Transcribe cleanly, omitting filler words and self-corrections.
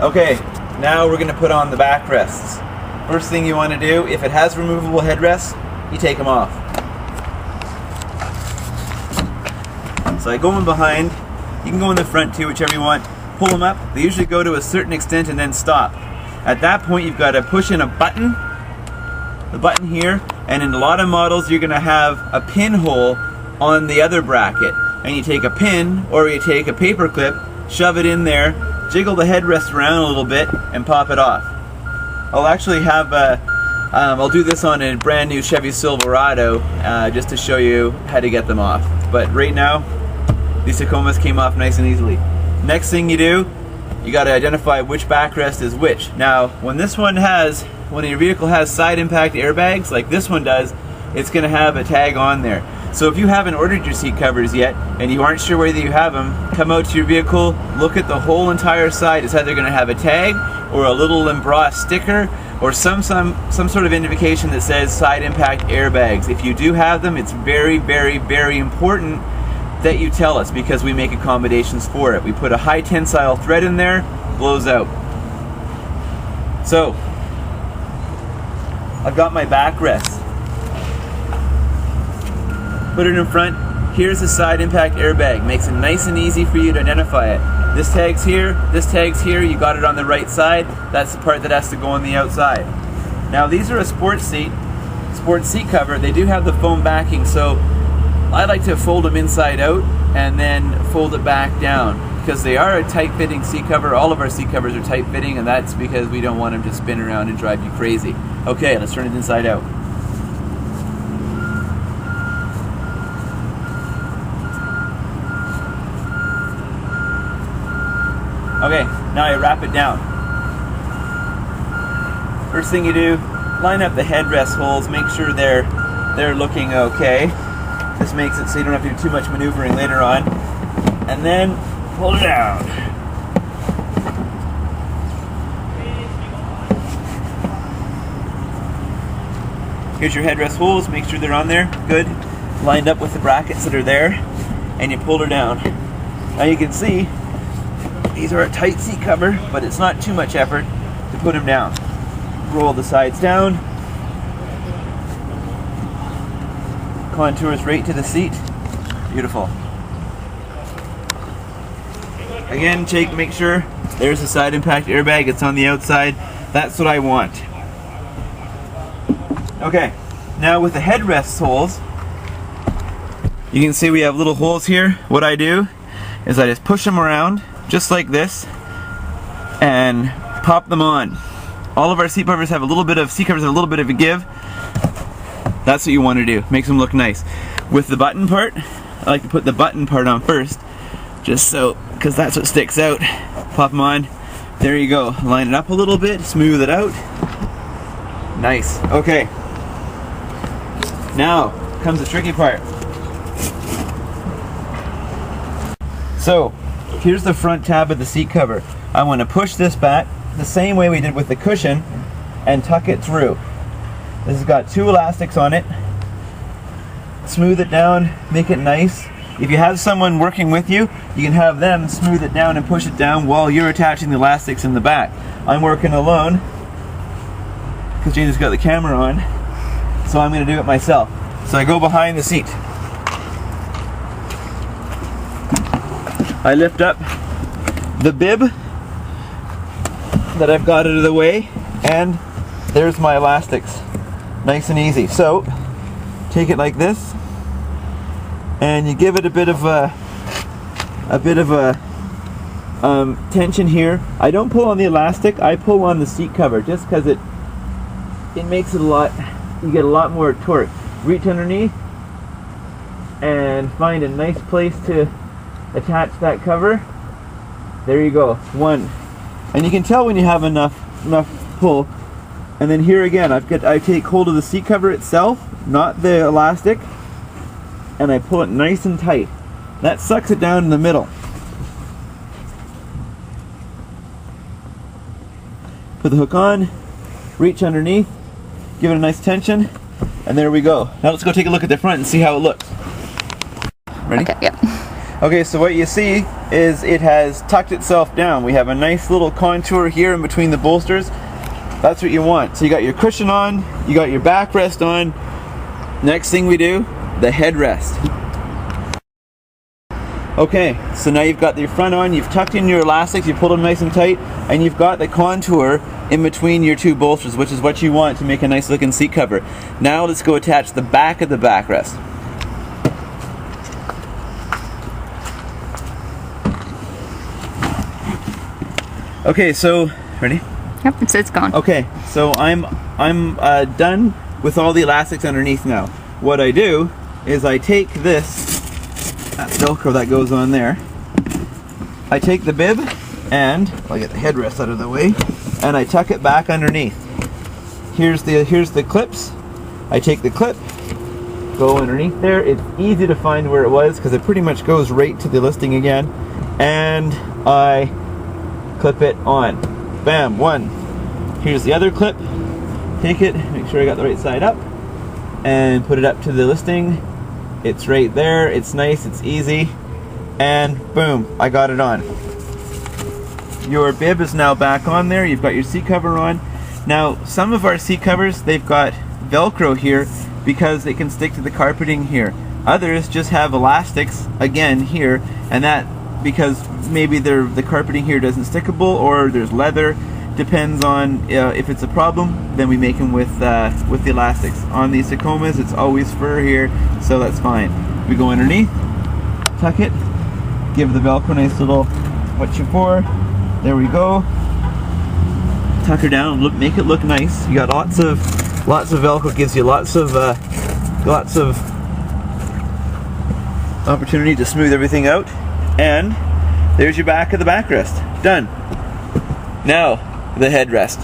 Okay, now we're going to put on the backrests. First thing you want to do, if it has removable headrests, you take them off. So I go in behind, you can go in the front too, whichever you want. Pull them up, they usually go to a certain extent and then stop. At that point you've got to push in a button, the button here, and in a lot of models you're going to have a pinhole on the other bracket. And you take a pin, or you take a paper clip, shove it in there, jiggle the headrest around a little bit, and pop it off. I'll actually have I'll do this on a brand new Chevy Silverado just to show you how to get them off. But right now, these Tacomas came off nice and easily. Next thing you do, you got to identify which backrest is which. Now, when your vehicle has side impact airbags, like this one does, it's going to have a tag on there. So if you haven't ordered your seat covers yet, and you aren't sure whether you have them, come out to your vehicle, look at the whole entire side. It's either going to have a tag, or a little embossed sticker, or some sort of indication that says side impact airbags. If you do have them, it's very, very, very important that you tell us, because we make accommodations for it. We put a high tensile thread in there, blows out. So, I've got my backrest. Put it in front. Here's the side impact airbag. Makes it nice and easy for you to identify it. This tag's here, you got it on the right side. That's the part that has to go on the outside. Now these are a sports seat cover. They do have the foam backing, so I like to fold them inside out and then fold it back down, because they are a tight fitting seat cover. All of our seat covers are tight fitting, and that's because we don't want them to spin around and drive you crazy. Okay, let's turn it inside out. Okay, now I wrap it down. First thing you do, line up the headrest holes, make sure they're looking okay. This makes it so you don't have to do too much maneuvering later on. And then pull it down. Here's your headrest holes, make sure they're on there, good. Lined up with the brackets that are there, and you pull her down. Now you can see, these are a tight seat cover, but it's not too much effort to put them down. Roll the sides down. Contours right to the seat. Beautiful. Again, make sure there's a side impact airbag. It's on the outside. That's what I want. Okay, now with the headrest holes, you can see we have little holes here. What I do is I just push them around, just like this, and pop them on. All of our seat covers have a little bit of a give. That's what you want to do. Makes them look nice. With the button part, I like to put the button part on first, just so, because that's what sticks out. Pop them on. There you go. Line it up a little bit, smooth it out. Nice. Okay. Now comes the tricky part. So, here's the front tab of the seat cover. I want to push this back the same way we did with the cushion and tuck it through. This has got two elastics on it. Smooth it down, make it nice. If you have someone working with you, you can have them smooth it down and push it down while you're attaching the elastics in the back. I'm working alone because Gina's got the camera on, so I'm going to do it myself. So I go behind the seat. I lift up the bib that I've got out of the way, and there's my elastics. Nice and easy. So take it like this, and you give it a bit of a tension here. I don't pull on the elastic, I pull on the seat cover, just because it makes it you get a lot more torque. Reach underneath and find a nice place to attach that cover. There you go, one. And you can tell when you have enough pull. And then here again, I take hold of the seat cover itself, not the elastic, and I pull it nice and tight. That sucks it down in the middle. Put the hook on, reach underneath, give it a nice tension, and there we go. Now let's go take a look at the front and see how it looks. Ready? Okay, yep. Okay, so what you see is it has tucked itself down. We have a nice little contour here in between the bolsters. That's what you want. So you got your cushion on, you got your backrest on. Next thing we do, the headrest. Okay, so now you've got your front on, you've tucked in your elastics, you pulled them nice and tight, and you've got the contour in between your two bolsters, which is what you want to make a nice looking seat cover. Now let's go attach the back of the backrest. Okay, so ready? Yep, it's gone. Okay, so I'm done with all the elastics underneath now. What I do is I take this, that velcro that goes on there, I take the bib and I'll get the headrest out of the way, and I tuck it back underneath. Here's the clips. I take the clip, go underneath there. It's easy to find where it was because it pretty much goes right to the listing again, and I clip it on. Bam, one. Here's the other clip. Take it, make sure I got the right side up, and put it up to the listing. It's right there, it's nice, it's easy, and boom, I got it on. Your bib is now back on there, you've got your seat cover on. Now, some of our seat covers, they've got Velcro here because it can stick to the carpeting here. Others just have elastics, again, here, and that because maybe the carpeting here doesn't stickable, or there's leather. Depends on if it's a problem, then we make them with the elastics. On these Tacomas, it's always fur here, so that's fine. We go underneath, tuck it, give the Velcro a nice little what you for. There we go. Tuck her down, make it look nice. You got lots of Velcro, gives you lots of opportunity to smooth everything out. And there's your back of the backrest. Done. Now, the headrest.